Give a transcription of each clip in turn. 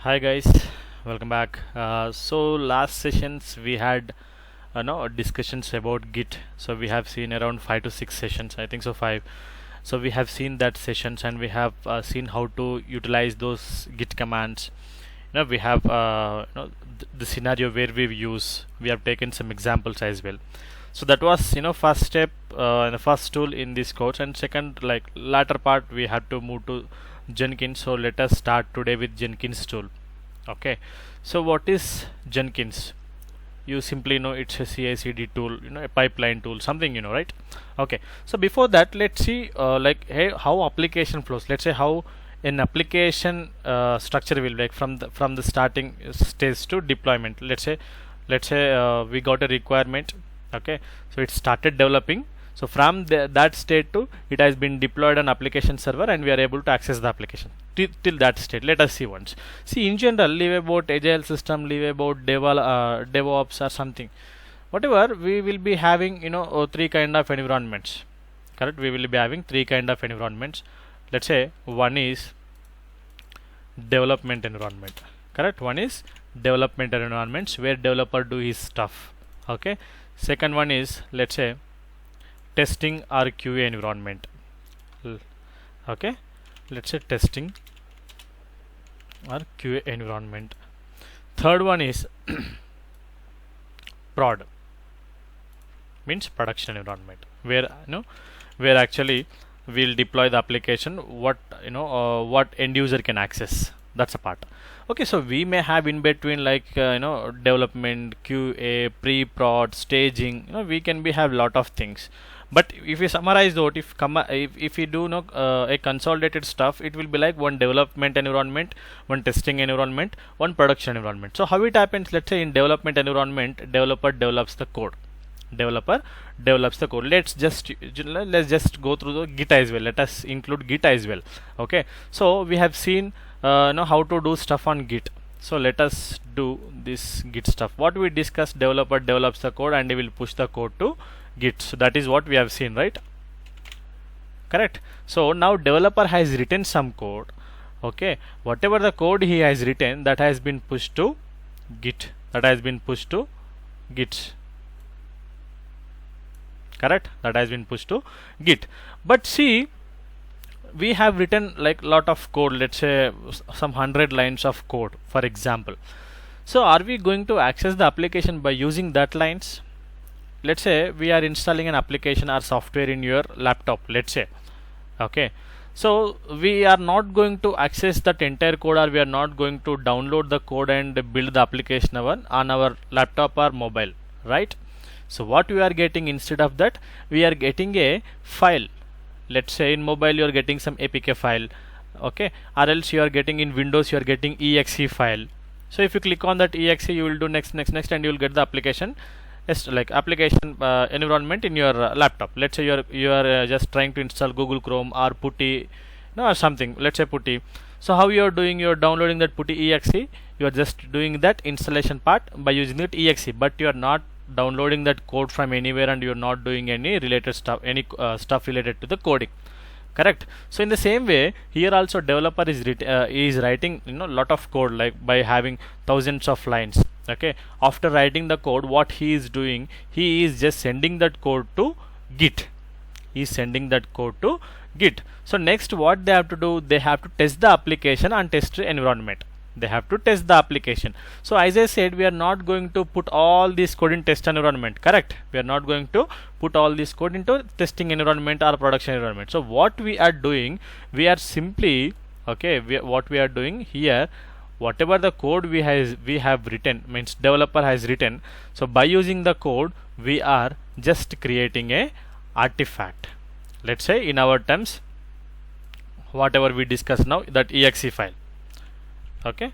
Hi guys, welcome back. So last sessions we had no discussions about Git. So we have seen around 5 to 6 sessions. I think so 5. So we have seen that sessions and we have seen how to utilize those Git commands. We have the scenario where we use. We have taken some examples as well. So that was first step, the first tool in this course, and second like latter part we had to move to Jenkins. So let us start today with Jenkins tool. Okay, so what is Jenkins? You simply know it's a CI/CD tool, a pipeline tool, something right? Okay, so before that, let's see hey, how application flows. Let's say how an application structure will like from the starting stage to deployment. Let's say we got a requirement. Okay, so it started developing. So from that state to it has been deployed on application server and we are able to access the application till that state. Let us see once. See, in general, leave about agile system, leave about DevOps or something. Whatever, we will be having three kind of environments. Correct? We will be having three kind of environments. Let's say one is development environment. Correct? One is development environments where developer do his stuff. Okay. Second one is, let's say, testing or QA environment. Okay, let's say testing or QA environment. Third one is prod, means production environment, where where actually we'll deploy the application what what end user can access. That's a part. Okay, so we may have in between like development, QA, pre-prod, staging. We can be have lot of things. But if we summarize though, if we do a consolidated stuff, it will be like one development environment, one testing environment, one production environment. So how it happens? Let's say in development environment, developer develops the code. Let's just go through the Git as well. Let us include Git as well. Okay, so we have seen how to do stuff on Git. So let us do this Git stuff. What we discussed, developer develops the code and he will push the code to Git. So that is what we have seen, right? Correct. So now developer has written some code. Okay, whatever the code he has written, that has been pushed to Git. Correct, that has been pushed to Git. But see, we have written like lot of code, let's say some 100 lines of code, for example. So are we going to access the application by using that lines? Let's say we are installing an application or software in your laptop, let's say. Okay, so we are not going to access that entire code, or we are not going to download the code and build the application on our laptop or mobile, right? So what we are getting instead of that, we are getting a file. Let's say in mobile you are getting some APK file, okay, or else you are getting in Windows you are getting exe file. So if you click on that exe, you will do next, and you will get the application, like application environment in your laptop. Let's say you are just trying to install Google Chrome or Putty, or something. Let's say Putty. So how you are doing? You are downloading that Putty exe. You are just doing that installation part by using that exe, but you are not downloading that code from anywhere and you're not doing any related stuff, stuff related to the coding. Correct. So in the same way, here also developer is writing lot of code, like by having thousands of lines. Okay, after writing the code, what he is doing, he is just sending that code to Git. So next what they have to do, they have to test the application and test the environment. So as I said, we are not going to put all this code in test environment. Correct, we are not going to put all this code into testing environment or production environment. So what we are doing, we are simply what we are doing here, whatever the code we have written, means developer has written. So by using the code, we are just creating a artifact. Let's say in our terms, whatever we discuss now, that exe file. Okay,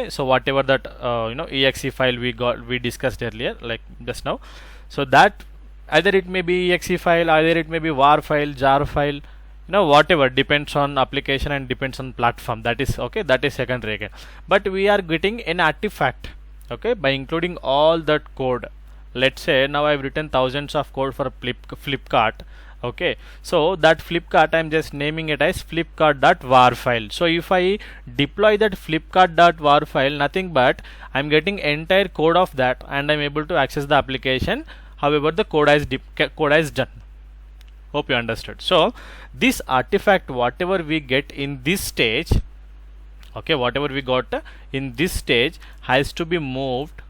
so whatever that exe file we discussed earlier, like just now. So that either it may be exe file, either it may be war file, jar file, whatever, depends on application and depends on platform. That is okay, that is secondary again. But we are getting an artifact, okay, by including all that code. Let's say now I've written thousands of code for Flipkart. Okay, so that Flipkart, I'm just naming it as flipkart.var file. So if I deploy that flipkart.var file, nothing but I'm getting entire code of that, and I'm able to access the application. However, the code is done. Hope you understood. So this artifact, whatever we get in this stage, okay, whatever we got in this stage has to be moved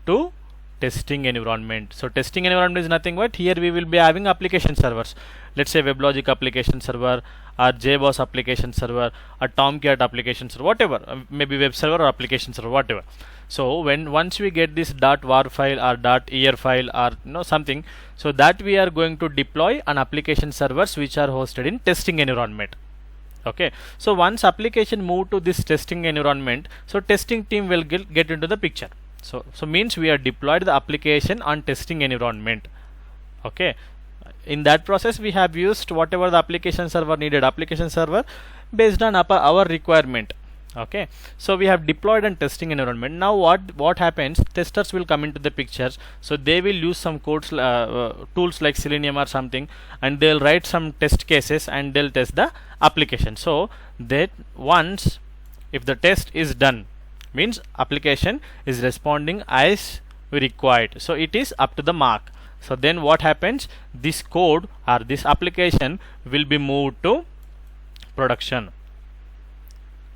to testing environment. So testing environment is nothing but here we will be having application servers. Let's say WebLogic application server, or JBoss application server, or Tomcat application server, whatever, maybe web server or application server, whatever. So once we get this .var file or .er file or something, so that we are going to deploy on application servers which are hosted in testing environment. Okay, so once application move to this testing environment, so testing team will get into the picture. So means we are deployed the application on testing environment. Okay, in that process we have used whatever the application server needed, application server based on our requirement. Okay, so we have deployed and testing environment. Now what happens, testers will come into the pictures. So they will use some codes, tools like Selenium or something, and they'll write some test cases and they'll test the application. So that once if the test is done, means application is responding as we required, so it is up to the mark. So then what happens, this code or this application will be moved to production.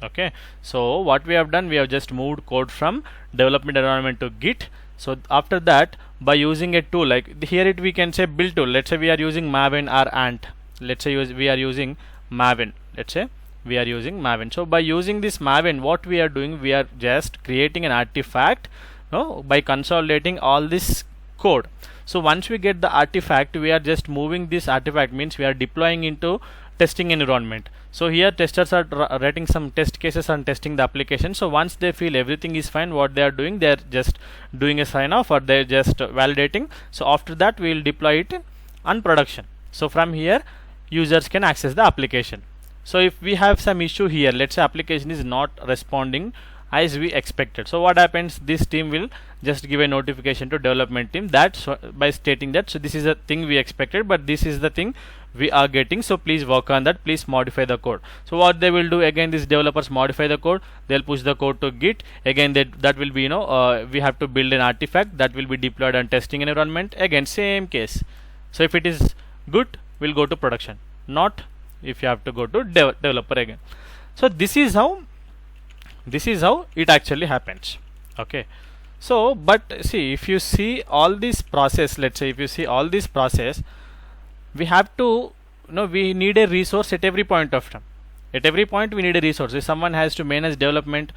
Okay, so what we have done, we have just moved code from development environment to Git. So after that, by using a tool like here, we can say build tool. Let's say we are using Maven or Ant. Let's say we are using Maven. Let's say we are using Maven. So by using this Maven, what we are doing, we are just creating an artifact by consolidating all this code. So once we get the artifact, we are just moving this artifact, means we are deploying into testing environment. So here testers are writing some test cases and testing the application. So once they feel everything is fine, what they are doing, they are just doing a sign off or they are just validating. So after that we will deploy it on production. So from here users can access the application. So if we have some issue here, let's say application is not responding as we expected, so what happens, this team will just give a notification to development team that by stating that, so this is a thing we expected, but this is the thing we are getting, so please work on that, please modify the code. So what they will do, again these developers modify the code, they'll push the code to Git. Again that will be we have to build an artifact that will be deployed on testing environment. Again same case. So if it is good, we'll go to production, not if you have to go to developer again. So this is how it actually happens. Okay, so but see, if you see all this process, let's say if you see all this process, we have to we need a resource at every point of time. At every point we need a resource. If someone has to manage development,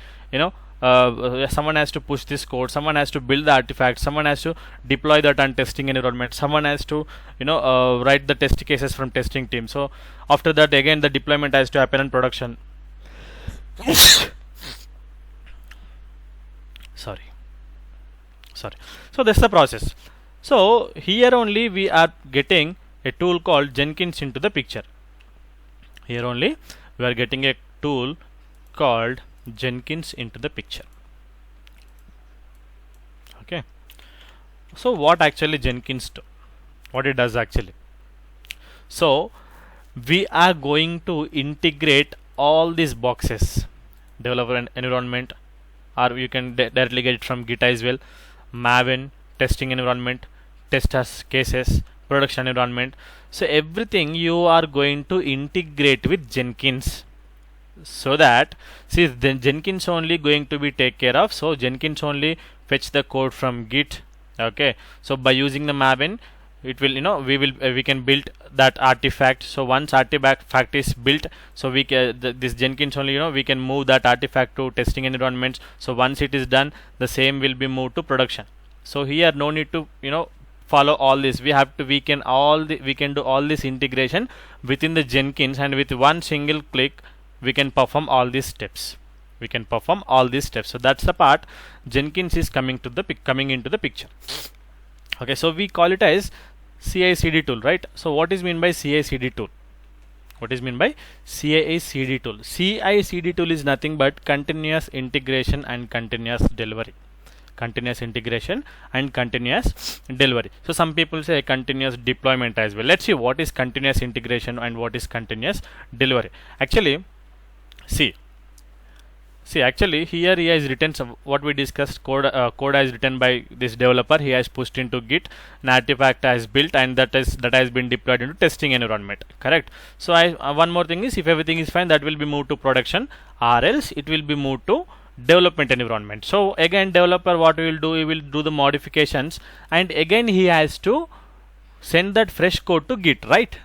someone has to push this code, someone has to build the artifact, someone has to deploy that on testing environment, someone has to write the test cases from testing team. So after that again the deployment has to happen in production. sorry so that's the process. So here only we are getting a tool called Jenkins into the picture. Here only we are getting a tool called Jenkins into the picture. Okay, so what actually Jenkins do, what it does actually, so we are going to integrate all these boxes, developer environment, or you can directly get it from Git as well, Maven, testing environment, test cases, production environment. So everything you are going to integrate with Jenkins, so that see then Jenkins only going to be take care of. So Jenkins only fetch the code from Git. Okay, so by using the Maven, it will we can build that artifact. So once artifact is built, so we can this Jenkins only we can move that artifact to testing environments. So once it is done, the same will be moved to production. So here no need to follow all this. We can do all this integration within the Jenkins, and with one single click we can perform all these steps. So that's the part Jenkins is coming into the picture. Okay, so we call it as CI/CD tool, right? So what is mean by CI/CD tool? CI/CD tool is nothing but continuous integration and continuous delivery. continuous integration and continuous delivery. So some people say continuous deployment as well. Let's see what is continuous integration and what is continuous delivery. Actually, actually here he has written some what we discussed. Code is written by this developer. He has pushed into Git, an artifact has built, and that has been deployed into testing environment. Correct. So one more thing is, if everything is fine, that will be moved to production, or else it will be moved to development environment. So again, developer what he will do the modifications, and again he has to send that fresh code to Git, right?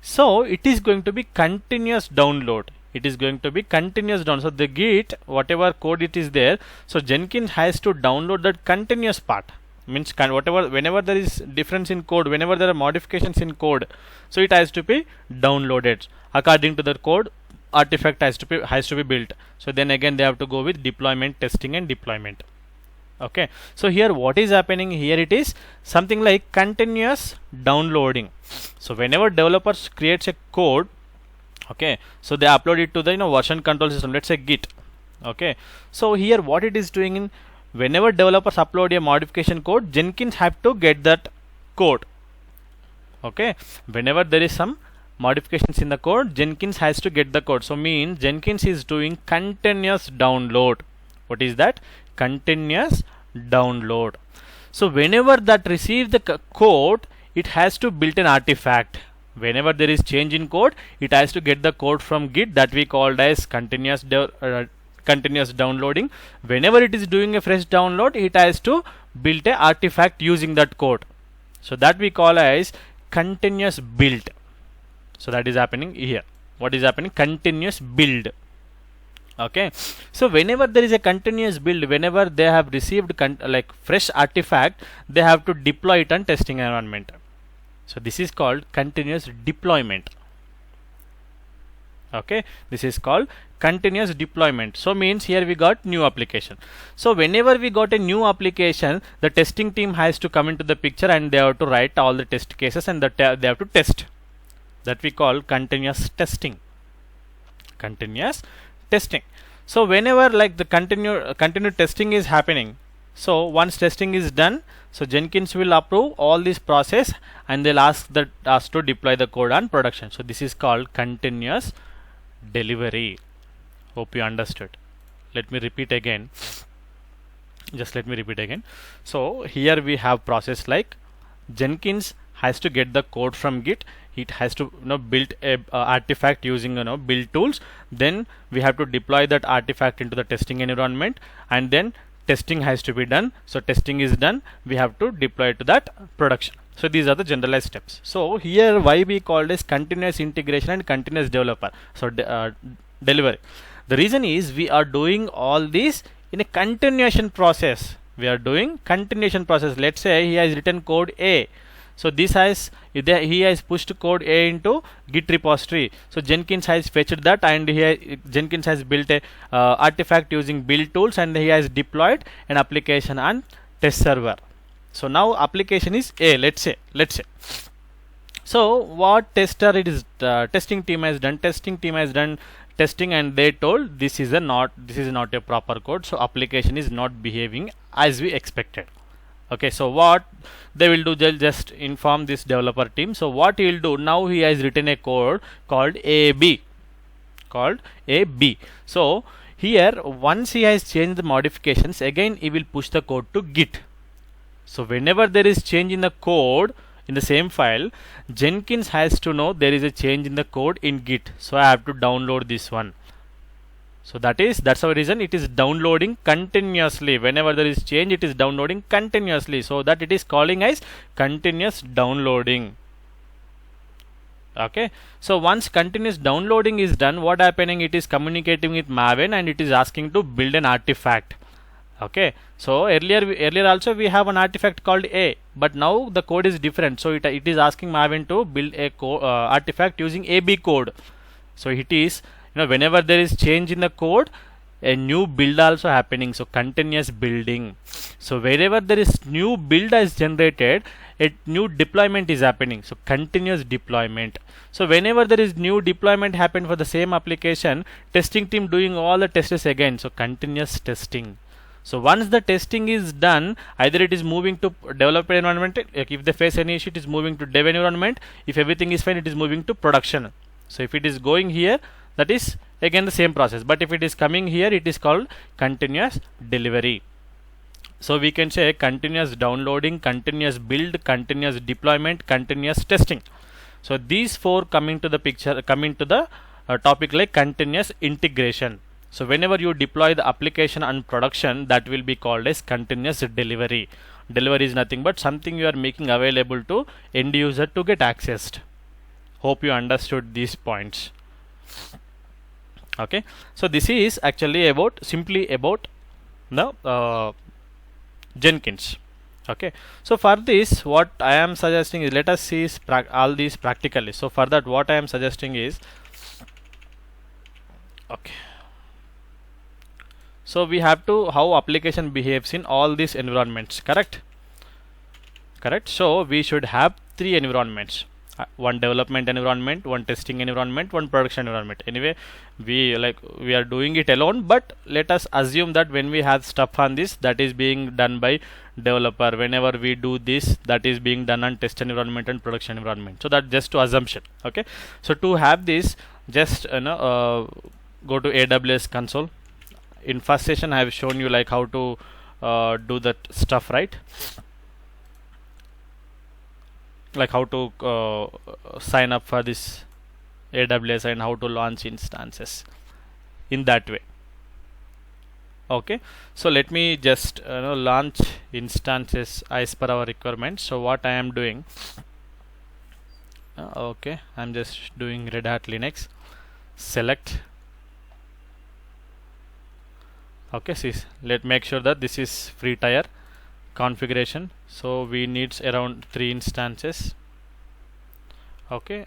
So it is going to be continuous download. It is going to be continuous down. So the Git, whatever code it is there, so Jenkins has to download that continuous part. Means whenever there is difference in code, whenever there are modifications in code, so it has to be downloaded according to the code. Artifact has to be built. So then again they have to go with deployment, testing, and deployment. Okay. So here what is happening here? It is something like continuous downloading. So whenever developers creates a code, okay, so they upload it to the version control system, let's say Git. Okay, so here what it is doing, in whenever developers upload a modification code, Jenkins have to get that code. Okay, whenever there is some modifications in the code, Jenkins has to get the code. So means Jenkins is doing continuous download. What is that? Continuous download. So whenever that receives the code, it has to build an artifact. Whenever there is change in code, it has to get the code from Git, that we called as continuous downloading. Whenever it is doing a fresh download, it has to build a artifact using that code. So that we call as continuous build. So that is happening here. What is happening? Continuous build. Okay. So whenever there is a continuous build, whenever they have received like fresh artifact, they have to deploy it on testing environment. So this is called continuous deployment. Okay, this is called continuous deployment. So means here we got new application. So whenever we got a new application, the testing team has to come into the picture, and they have to write all the test cases, and they have to test. That we call continuous testing. Continuous testing. So whenever like the continued testing is happening, so once testing is done, so Jenkins will approve all this process, and they'll ask us to deploy the code on production. So this is called continuous delivery. Hope you understood. Let me repeat again. Just let me repeat again. So here we have process like Jenkins has to get the code from Git. It has to build a artifact using build tools. Then we have to deploy that artifact into the testing environment, and then testing has to be done. So testing is done, we have to deploy to that production. So these are the generalized steps. So here why we called as continuous integration and continuous developer. So delivery. The reason is we are doing all this in a continuation process. We are doing continuation process. Let's say he has written code A. So this he has pushed code A into Git repository. So Jenkins has fetched that, and Jenkins has built a artifact using build tools, and he has deployed an application on test server. So now application is A. Let's say. So what testing team has done? Testing team has done testing, and they told this is not a proper code. So application is not behaving as we expected. Okay, so what they will do, they'll just inform this developer team. So what he will do, now he has written a code called AB. So here once he has changed the modifications, again he will push the code to Git. So whenever there is change in the code in the same file, Jenkins has to know there is a change in the code in Git. So I have to download this one. So that's our reason it is downloading continuously. Whenever there is change, it is downloading continuously. So that it is calling as continuous downloading. Okay. So once continuous downloading is done, what happening? It is communicating with Maven, and it is asking to build an artifact. Okay. So earlier also we have an artifact called A, but now the code is different. So it is asking Maven to build a artifact using AB code. So it is, whenever there is change in the code, a new build also happening. So continuous building. So wherever there is new build is generated, a new deployment is happening. So continuous deployment. So whenever there is new deployment happen for the same application, testing team doing all the tests again. So continuous testing. So once the testing is done, either it is moving to developer environment, like if they face any issue, it is moving to dev environment. If everything is fine, it is moving to production. So if it is going here, that is again the same process. But if it is coming here, it is called continuous delivery. So we can say continuous downloading, continuous build, continuous deployment, continuous testing. So these four coming to the picture, coming to the topic like continuous integration. So whenever you deploy the application on production, that will be called as continuous delivery. Delivery is nothing but something you are making available to end user to get accessed. Hope you understood these points. Okay, so this is actually about simply about the Jenkins. Okay, so for this, what I am suggesting is, let us see all these practically. So for that, what I am suggesting is, okay, so we have to how application behaves in all these environments, correct? So we should have three environments: one development environment, one testing environment, one production environment. Anyway, we are doing it alone, but let us assume that when we have stuff on this, that is being done by developer. Whenever we do this, that is being done on test environment and production environment. So that just to assumption. Okay, so to have this, just go to AWS console. In first session I have shown you like how to do that stuff, right? Like how to sign up for this AWS and how to launch instances in that way. Okay, so let me just launch instances as per our requirements. So what I am doing, okay, I'm just doing Red Hat Linux, select. Okay, see, let make sure that this is free tier configuration. So we need around 3 instances. Okay,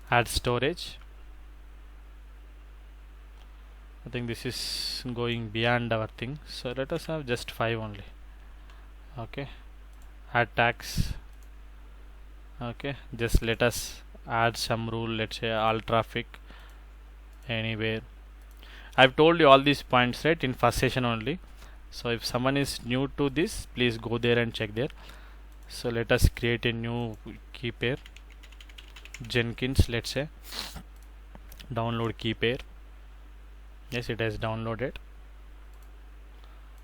add storage. I think this is going beyond our thing, so let us have just 5 only. Okay, add tags. Okay, just let us add some rule, let's say all traffic anywhere. I've told you all these points right in first session only. So if someone is new to this, please go there and check there. So let us create a new key pair, Jenkins, let's say, download key pair. Yes, it has downloaded.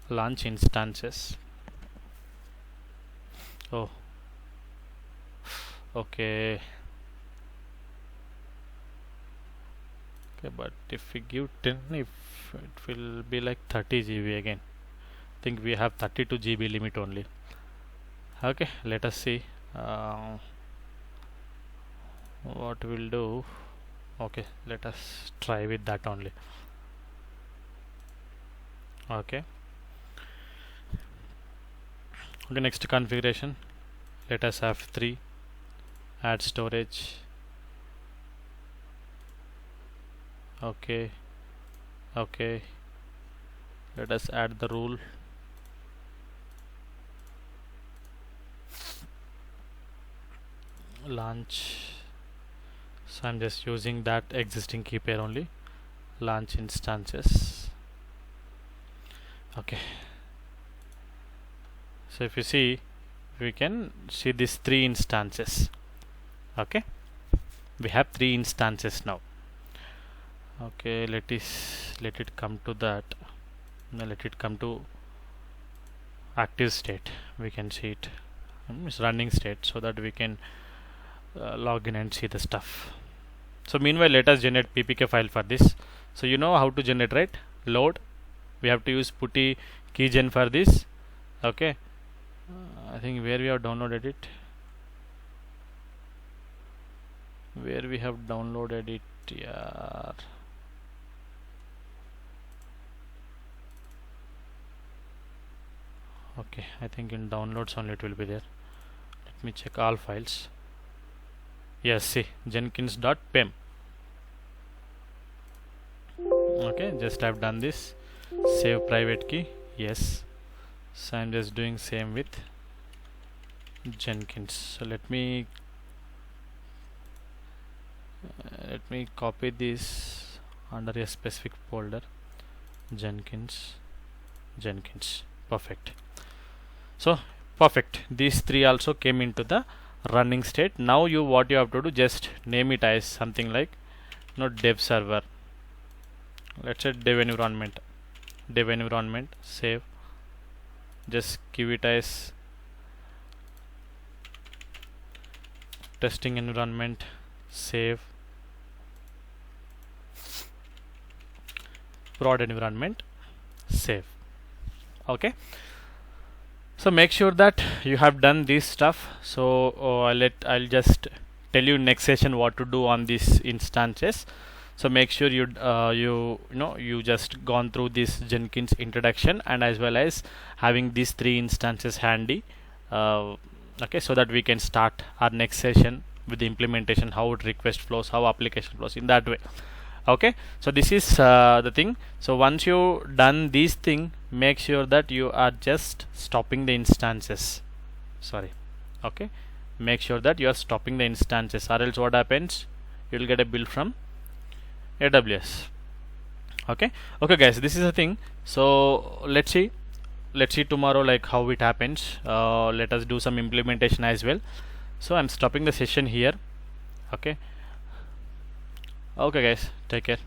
Launch instances. Oh, okay. Okay, but if we give 10, if it will be like 30 GB again. I think we have 32 GB limit only. Okay, let us see what we'll do. Okay, let us try with that only. Okay, next configuration, let us have 3, add storage. Okay, let us add the rule. Launch. So I'm just using that existing key pair only. Launch instances. Okay, so if you see, we can see these 3 instances. Okay, we have 3 instances now. Okay, let it come to that. Now let it come to active state. We can see it. It's running state, so that we can log in and see the stuff. So meanwhile, let us generate PPK file for this. So you know how to generate, right? Load. We have to use putty keygen for this. Okay, I think where we have downloaded it. Where we have downloaded it, yeah. Okay, I think in downloads only it will be there. Let me check all files. Yes, see, jenkins.pem. Okay, just I've done this. Save private key. Yes. So I'm just doing same with Jenkins. So let me copy this under a specific folder. Jenkins. perfect. So perfect, these three also came into the running state. Now you what you have to do, just name it as something like dev server, let's say dev environment, save, just give it as testing environment, save, prod environment, save. Okay, so make sure that you have done this stuff. So I'll just tell you next session what to do on these instances. So make sure you just gone through this Jenkins introduction, and as well as having these three instances handy, okay, so that we can start our next session with the implementation, how it request flows, how application flows in that way. Okay, so this is the thing. So once you done this thing, make sure that you are just stopping the instances. Okay, make sure that you are stopping the instances, or else what happens, you will get a bill from AWS. Okay guys, this is the thing. So let's see tomorrow like how it happens. Let us do some implementation as well. So I'm stopping the session here. Okay guys, take care.